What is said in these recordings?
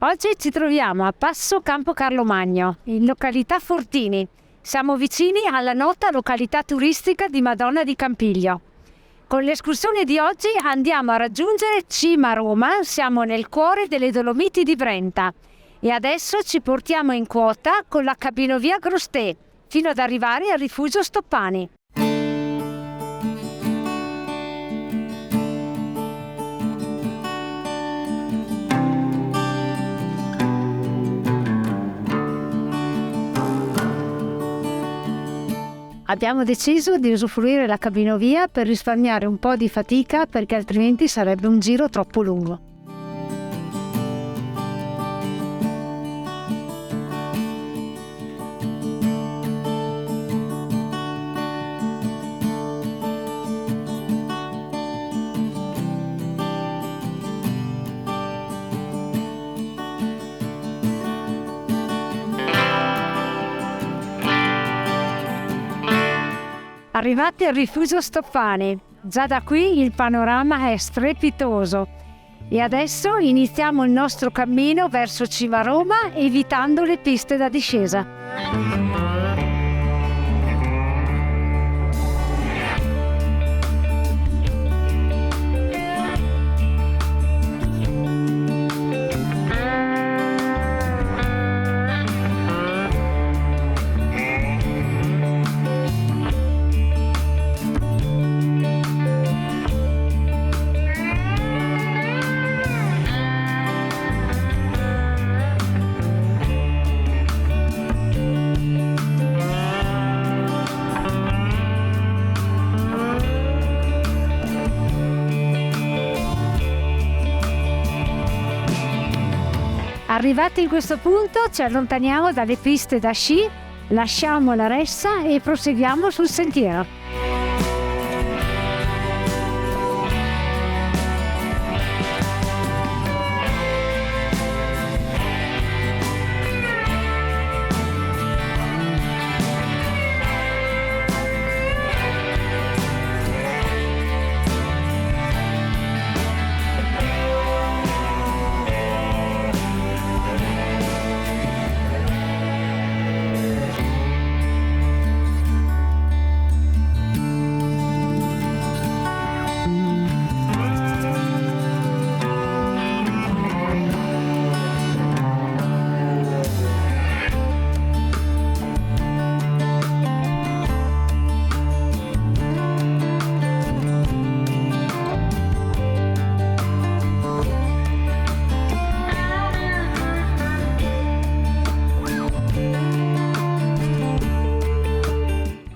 Oggi ci troviamo a Passo Campo Carlo Magno, in località Fortini. Siamo vicini alla nota località turistica di Madonna di Campiglio. Con l'escursione di oggi andiamo a raggiungere Cima Roma, siamo nel cuore delle Dolomiti di Brenta. E adesso ci portiamo in quota con la cabinovia Grosté, fino ad arrivare al rifugio Stoppani. Abbiamo deciso di usufruire la cabinovia per risparmiare un po' di fatica, perché altrimenti sarebbe un giro troppo lungo. Arrivati al rifugio Stoppani, già da qui il panorama è strepitoso e adesso iniziamo il nostro cammino verso Cima Roma, evitando le piste da discesa. Arrivati in questo punto ci allontaniamo dalle piste da sci, lasciamo la ressa e proseguiamo sul sentiero.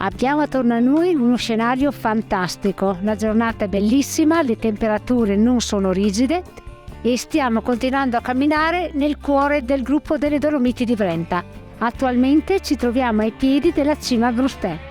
Abbiamo attorno a noi uno scenario fantastico, la giornata è bellissima, le temperature non sono rigide e stiamo continuando a camminare nel cuore del gruppo delle Dolomiti di Brenta. Attualmente ci troviamo ai piedi della Cima Grosté.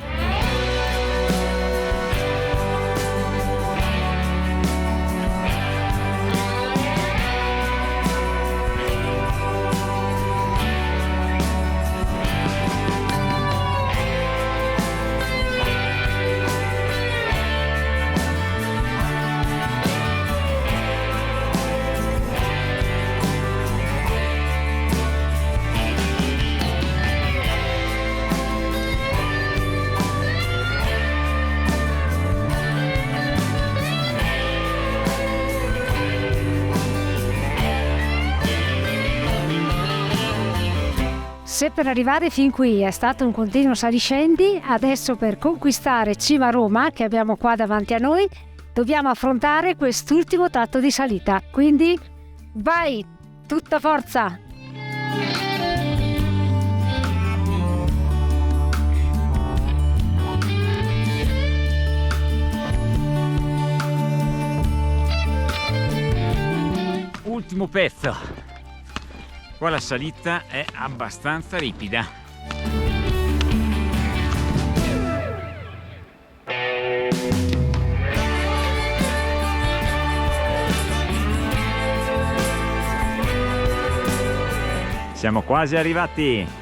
Se per arrivare fin qui è stato un continuo saliscendi, adesso per conquistare Cima Roma, che abbiamo qua davanti a noi, dobbiamo affrontare quest'ultimo tratto di salita. Quindi vai, tutta forza! Ultimo pezzo. Qua la salita è abbastanza ripida. Siamo quasi arrivati.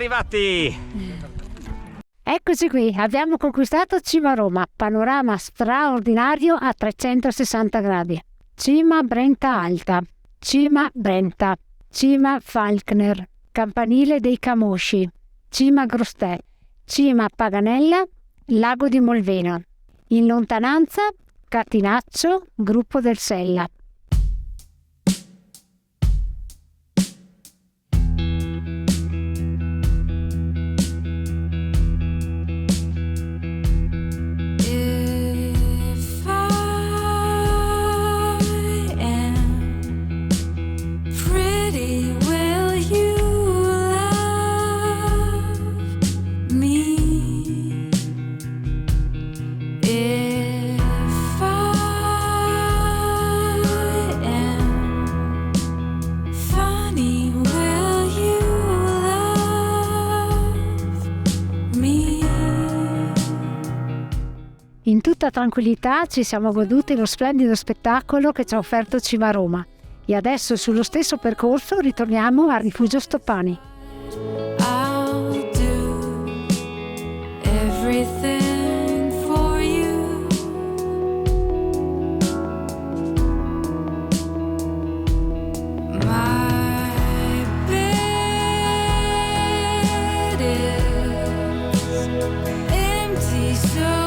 arrivati! Eccoci qui, abbiamo conquistato Cima Roma, panorama straordinario a 360 gradi. Cima Brenta Alta, Cima Brenta, Cima Falkner, Campanile dei Camosci, Cima Grostè, Cima Paganella, Lago di Molvena. In lontananza Catinaccio, Gruppo del Sella. In tutta tranquillità ci siamo goduti lo splendido spettacolo che ci ha offerto Cima Roma e adesso sullo stesso percorso ritorniamo al Rifugio Stoppani. I'll do everything for you. My bed is empty, so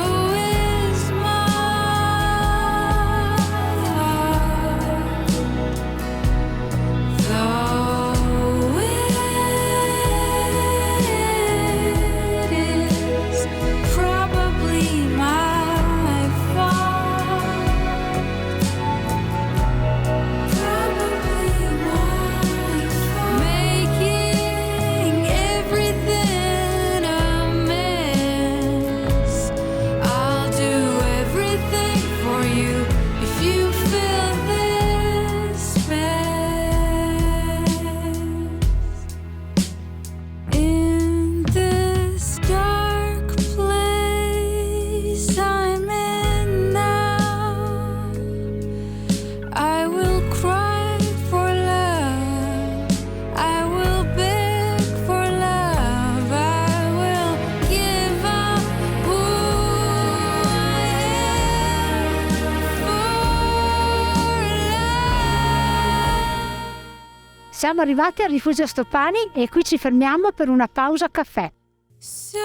Siamo arrivati al Rifugio Stoppani e qui ci fermiamo per una pausa caffè. So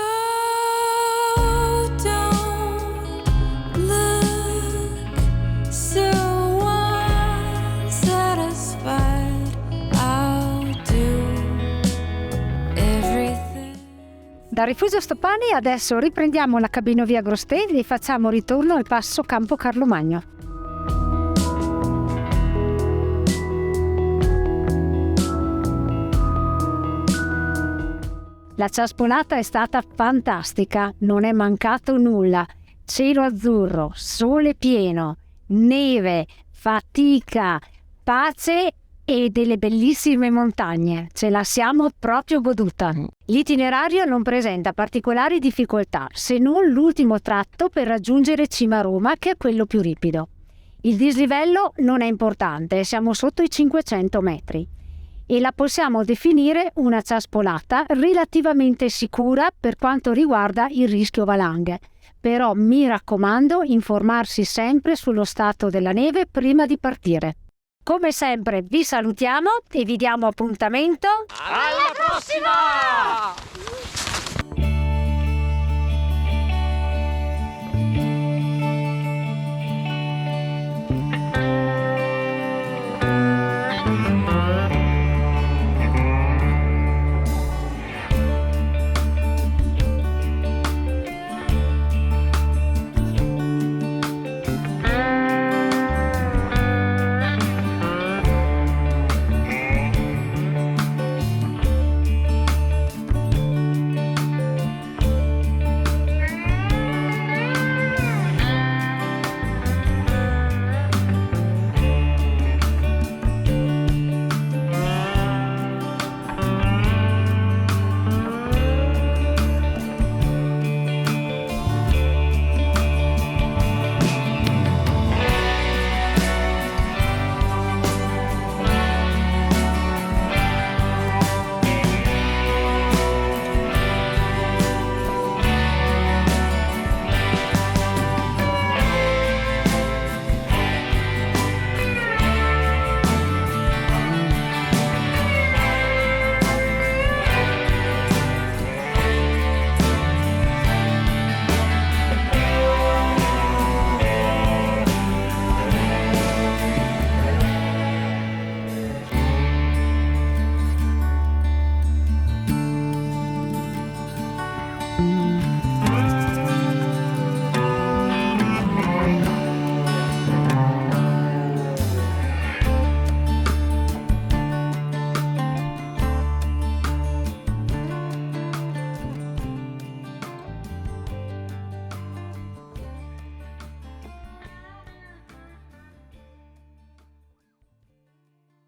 don't look so unsatisfied. I'll do everything. Dal Rifugio Stoppani adesso riprendiamo la cabinovia Grostè e facciamo ritorno al passo Campo Carlo Magno. La ciaspolata è stata fantastica, non è mancato nulla. Cielo azzurro, sole pieno, neve, fatica, pace e delle bellissime montagne. Ce la siamo proprio goduta. L'itinerario non presenta particolari difficoltà, se non l'ultimo tratto per raggiungere Cima Roma, che è quello più ripido. Il dislivello non è importante, siamo sotto i 500 metri. E la possiamo definire una ciaspolata relativamente sicura per quanto riguarda il rischio valanghe. Però mi raccomando, informarsi sempre sullo stato della neve prima di partire. Come sempre vi salutiamo e vi diamo appuntamento Alla prossima!